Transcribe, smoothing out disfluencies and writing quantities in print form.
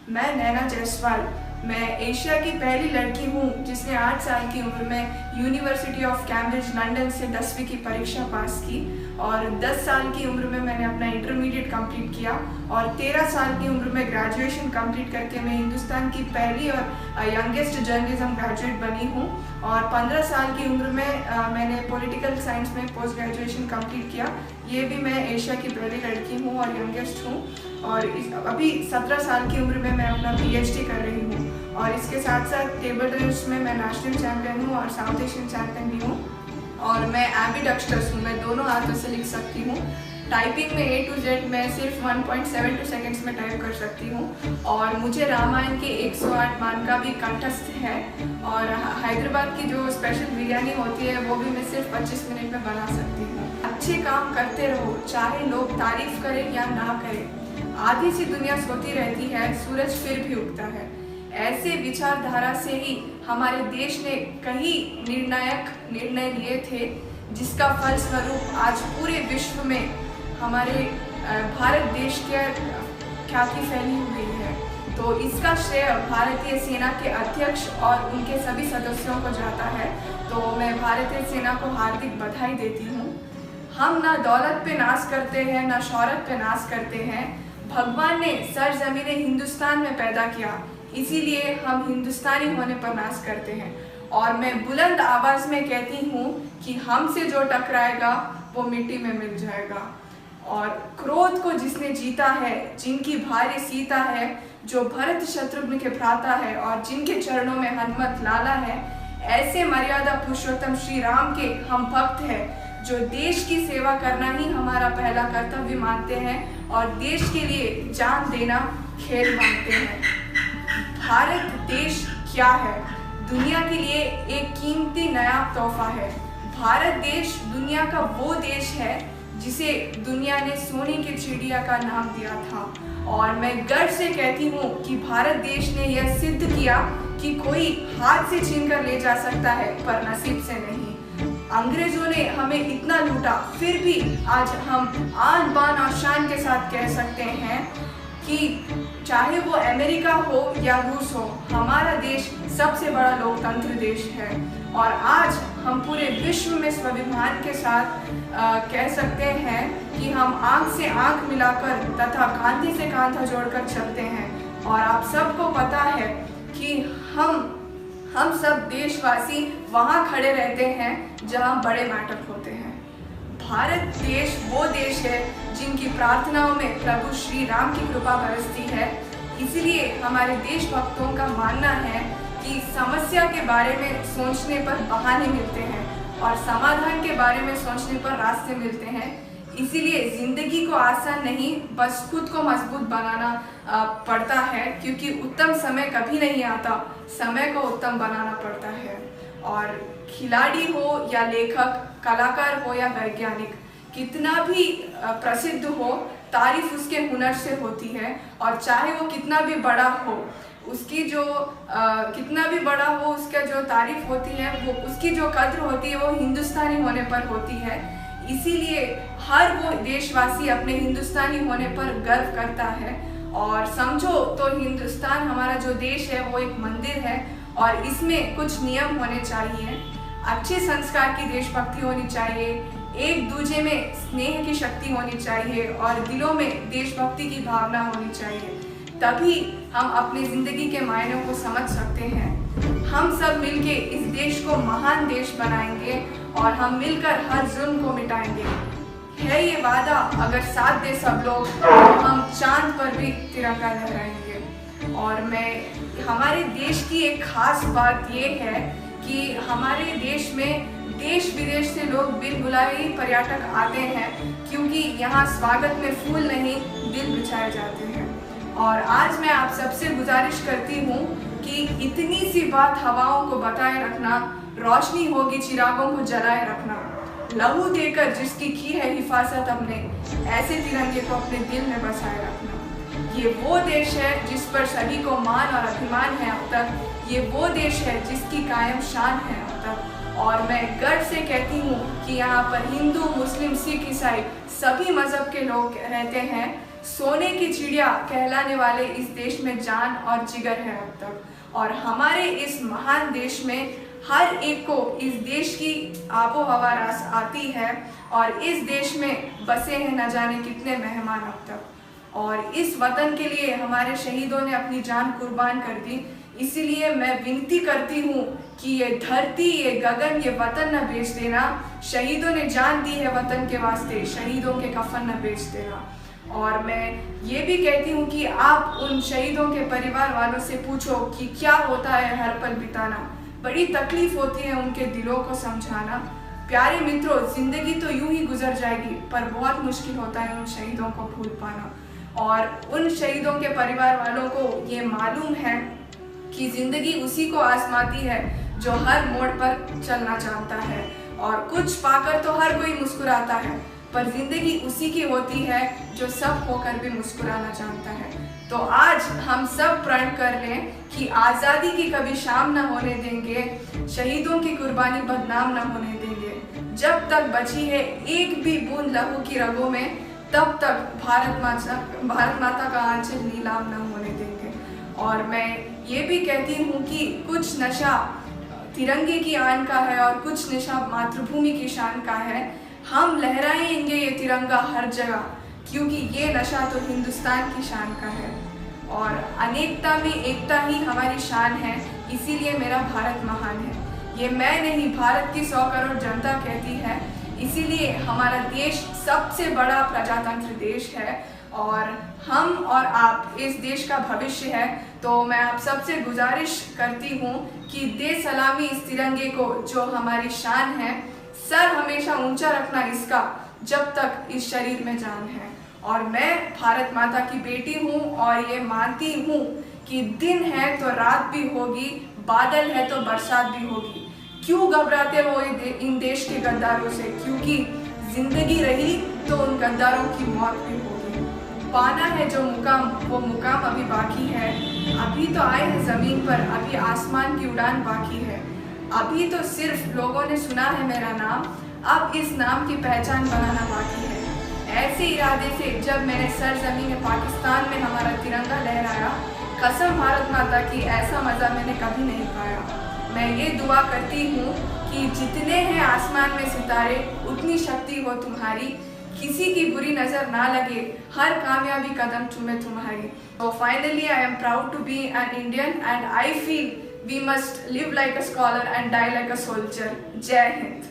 मैं नैना जायसवाल। मैं एशिया की पहली लड़की हूँ जिसने 8 साल की उम्र में यूनिवर्सिटी ऑफ कैम्ब्रिज लंदन से 10वीं की परीक्षा पास की और 10 साल की उम्र में मैंने अपना इंटरमीडिएट कंप्लीट किया और 13 साल की उम्र में ग्रेजुएशन कंप्लीट करके मैं हिंदुस्तान की पहली और यंगेस्ट जर्नलिज्म ग्रेजुएट बनी हूँ। और 15 साल की उम्र में मैंने पॉलिटिकल साइंस में पोस्ट ग्रेजुएशन कंप्लीट किया। ये भी मैं एशिया की पहली लड़की हूँ और यंगेस्ट हूँ। और अभी 17 साल की उम्र में मैं अपना पीएचडी कर रही हूँ और इसके साथ साथ टेबल टेनिस में मैं नेशनल चैंपियन हूँ और साउथ एशियन चैंपियन भी हूँ। और मैं एम्बिडेक्स्ट्रस हूँ, मैं दोनों हाथों से लिख सकती हूँ। टाइपिंग में A to Z मैं सिर्फ 1.72 सेकेंड्स में टाइप कर सकती हूँ और मुझे रामायण के 108 मान का भी कंठस्थ है। और हैदराबाद की जो स्पेशल बिरयानी होती है वो भी मैं सिर्फ 25 मिनट में बना सकती हूँ। अच्छे काम करते रहो, चाहे लोग तारीफ करें या ना करें। आधी सी दुनिया सोती रहती है, सूरज फिर भी उगता है। ऐसे विचारधारा से ही हमारे देश ने कई निर्णायक निर्णय लिए थे जिसका फलस्वरूप आज पूरे विश्व में हमारे भारत देश की ख्याति फैली हुई है। तो इसका श्रेय भारतीय सेना के अध्यक्ष और उनके सभी सदस्यों को जाता है। तो मैं भारतीय सेना को हार्दिक बधाई देती हूँ। हम ना दौलत पे नाज करते हैं ना शौहरत पे नाज करते हैं। भगवान ने सरजमीन हिंदुस्तान में पैदा किया, इसीलिए हम हिंदुस्तानी होने पर नाज करते हैं। और मैं बुलंद आवाज में कहती हूँ कि हमसे जो टकराएगा वो मिट्टी में मिल जाएगा। और क्रोध को जिसने जीता है, जिनकी भार्य सीता है, जो भरत शत्रुघ्न के भ्राता है और जिनके चरणों में हनुमत लाला है, ऐसे मर्यादा पुरुषोत्तम श्री राम के हम भक्त हैं जो देश की सेवा करना ही हमारा पहला कर्तव्य मानते हैं और देश के लिए जान देना खेल मानते हैं। भारत देश क्या है? दुनिया के लिए एक कीमती नया तोहफा है। भारत देश दुनिया का वो देश है जिसे दुनिया ने सोने की चिड़िया का नाम दिया था। और मैं गर्व से कहती हूँ कि भारत देश ने यह सिद्ध किया कि कोई हाथ से छीन कर ले जा सकता है पर नसीब से नहीं। अंग्रेजों ने हमें इतना लूटा, फिर भी आज हम आन बान और शान के साथ कह सकते हैं कि चाहे वो अमेरिका हो या रूस हो, हमारा देश सबसे बड़ा लोकतंत्र देश है। और आज हम पूरे विश्व में स्वाभिमान के साथ कह सकते हैं कि हम आंख से आंख मिलाकर तथा कांधे से कांधा जोड़कर चलते हैं। और आप सबको पता है कि हम सब देशवासी वहाँ खड़े रहते हैं जहाँ बड़े मैटर होते हैं। भारत देश वो देश है जिनकी प्रार्थनाओं में प्रभु श्री राम की कृपा बरसती है। इसलिए हमारे देशभक्तों का मानना है कि समस्या के बारे में सोचने पर बहाने मिलते हैं और समाधान के बारे में सोचने पर रास्ते मिलते हैं। इसीलिए जिंदगी को आसान नहीं, बस खुद को मजबूत बनाना पड़ता है, क्योंकि उत्तम समय कभी नहीं आता, समय को उत्तम बनाना पड़ता है। और खिलाड़ी हो या लेखक, कलाकार हो या वैज्ञानिक, कितना भी प्रसिद्ध हो, तारीफ उसके हुनर से होती है। और चाहे वो कितना भी बड़ा हो, उसकी जो कितना भी बड़ा हो, उसका जो तारीफ होती है, वो उसकी जो कद्र होती है वो हिंदुस्तानी होने पर होती है। इसीलिए हर वो देशवासी अपने हिंदुस्तानी होने पर गर्व करता है। और समझो तो हिंदुस्तान हमारा जो देश है वो एक मंदिर है और इसमें कुछ नियम होने चाहिए। अच्छे संस्कार की देशभक्ति होनी चाहिए, एक दूजे में स्नेह की शक्ति होनी चाहिए और दिलों में देशभक्ति की भावना होनी चाहिए। तभी हम अपनी जिंदगी के मायनों को समझ सकते हैं। हम सब मिलके इस देश को महान देश बनाएंगे और हम मिलकर हर जुल्म को मिटाएंगे। है ये वादा, अगर साथ दे सब लोग तो हम चांद पर भी तिरंगा लहराएंगे। और हमारे देश की एक खास बात ये है कि हमारे देश में देश विदेश से लोग बिन बुलाए ही पर्यटक आते हैं, क्योंकि यहाँ स्वागत में फूल नहीं दिल बिछाए जाते हैं। और आज मैं आप सबसे गुजारिश करती हूँ कि इतनी सी बात हवाओं को बताए रखना, रोशनी होगी चिरागों को जलाए रखना। लहू देकर जिसकी की है हिफाजत हमने, ऐसे तिरंगे को अपने दिल में बसाए रखना। ये वो देश है जिस पर सभी को मान और अभिमान है अब तक। ये वो देश है जिसकी कायम शान है अब तक। और मैं गर्व से कहती हूँ कि यहाँ पर हिंदू, मुस्लिम, सिख, ईसाई सभी मजहब के लोग रहते हैं। सोने की चिड़िया कहलाने वाले इस देश में जान और जिगर है अब तक। और हमारे इस महान देश में हर एक को इस देश की आबो हवा रास आती है और इस देश में बसे हैं न जाने कितने मेहमान अब तक। और इस वतन के लिए हमारे शहीदों ने अपनी जान कुर्बान कर दी। इसीलिए मैं विनती करती हूँ कि ये धरती, ये गगन, ये वतन न बेच देना। शहीदों ने जान दी है वतन के वास्ते, शहीदों के कफन न बेच देना। और मैं ये भी कहती हूँ कि आप उन शहीदों के परिवार वालों से पूछो कि क्या होता है हर पल बिताना। बड़ी तकलीफ होती है उनके दिलों को समझाना। प्यारे मित्रों, जिंदगी तो यूं ही गुजर जाएगी, पर बहुत मुश्किल होता है उन शहीदों को भूल पाना। और उन शहीदों के परिवार वालों को ये मालूम है कि जिंदगी उसी को आजमाती है जो हर मोड़ पर चलना चाहता है। और कुछ पाकर तो हर कोई मुस्कुराता है, पर जिंदगी उसी की होती है जो सब होकर भी मुस्कुराना चाहता है। तो आज हम सब प्रण कर लें कि आज़ादी की कभी शाम न होने देंगे, शहीदों की कुर्बानी बदनाम न होने देंगे। जब तक बची है एक भी बूंद लहू की रगों में, तब तक भारत माता का आंचल नीलाम न होने देंगे। और मैं ये भी कहती हूँ कि कुछ नशा तिरंगे की आन का है और कुछ नशा मातृभूमि की शान का है। हम लहराएंगे ये तिरंगा हर जगह, क्योंकि ये नशा तो हिंदुस्तान की शान का है। और अनेकता में एकता ही हमारी शान है, इसीलिए मेरा भारत महान है। ये मैं नहीं, भारत की 100 करोड़ जनता कहती है। इसीलिए हमारा देश सबसे बड़ा प्रजातंत्र देश है और हम और आप इस देश का भविष्य है। तो मैं आप सबसे गुजारिश करती हूँ कि दे सलामी इस तिरंगे को जो हमारी शान है। सर हमेशा ऊंचा रखना इसका जब तक इस शरीर में जान है। और मैं भारत माता की बेटी हूँ और ये मानती हूँ कि दिन है तो रात भी होगी, बादल है तो बरसात भी होगी। क्यों घबराते हो इन देश के गद्दारों से, क्योंकि जिंदगी रही तो उन गद्दारों की मौत भी होगी। पाना है जो मुकाम, वो मुकाम अभी बाकी है। अभी तो आए हैं ज़मीन पर, अभी आसमान की उड़ान बाकी है। अभी तो सिर्फ लोगों ने सुना है मेरा नाम, अब इस नाम की पहचान बनाना बाकी है। ऐसे इरादे से जब मैंने सरजमीन पाकिस्तान में हमारा तिरंगा लहराया, कसम भारत माता की, ऐसा मज़ा मैंने कभी नहीं पाया। मैं ये दुआ करती हूँ कि जितने हैं आसमान में सितारे, उतनी शक्ति हो तुम्हारी, किसी की बुरी नज़र ना लगे, हर कामयाबी कदम चूमे तुम्हारी। So finally I am proud to be an Indian and I feel we must live like a scholar and die like a soldier. Jai Hind.